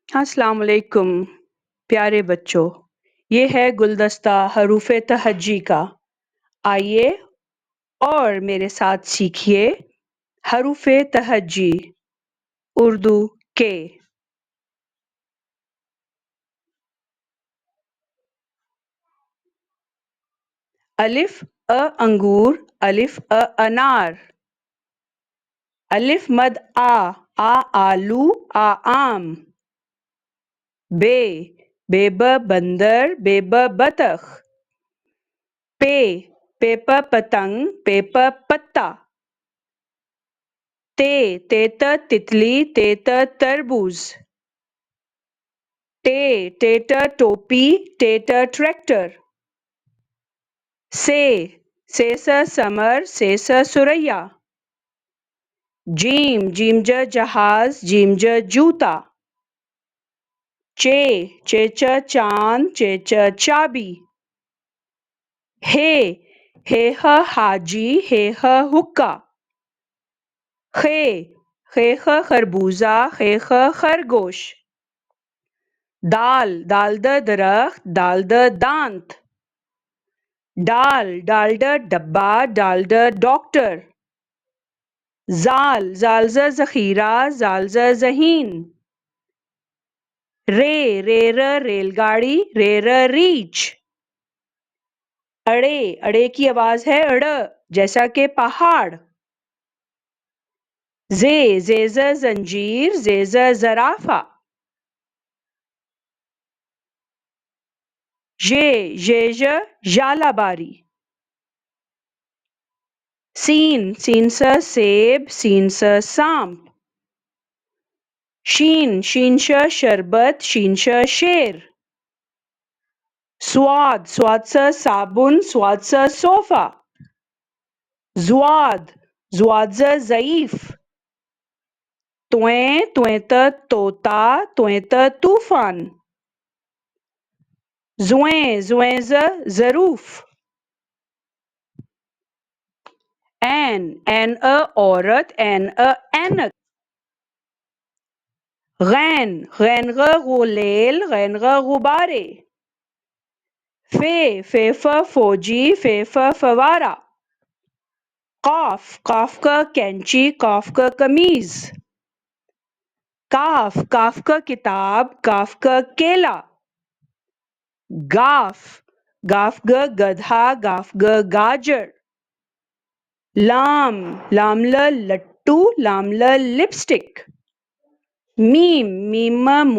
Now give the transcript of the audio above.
السلام علیکم پیارے بچوں، یہ ہے گلدستہ حروف تہجی کا۔ آئیے اور میرے ساتھ سیکھیے حروف تہجی اردو کے۔ الف انگور، الف انار، الف مد آلو، آم، بے بندر، بطخ، پے پتنگ، پتا، تے تتلی، تربوز، ٹے ٹوپی، ٹریکٹر، سے سمر، سریا، جیم جہاز، جوتا، چے چاند، چابی، ہے حاجی، حکا، خربوزہ، خرگوش، دال درخت، دانت، ڈال ڈبہ، ڈاکٹر، زال ذخیرہ، ذہین، ریل گاڑی، ریچھ، اڑے کی آواز ہے جیسا کہ پہاڑ، زنجیر، زرافہ، ژالہ باری، سین سیب، سانپ، شین شربت، شیر، سواد صابن، صوفہ، زواد ضعیف، طوطا، طوفان، زویں ظروف، عین عورت، اینک، غین غلیل، غبارے، فوجی، فوارہ، قاف کینچی، قمیض، کاف کتاب، کیلا، گاف گدھا، گاجر، لام لٹو، لپسٹک، میم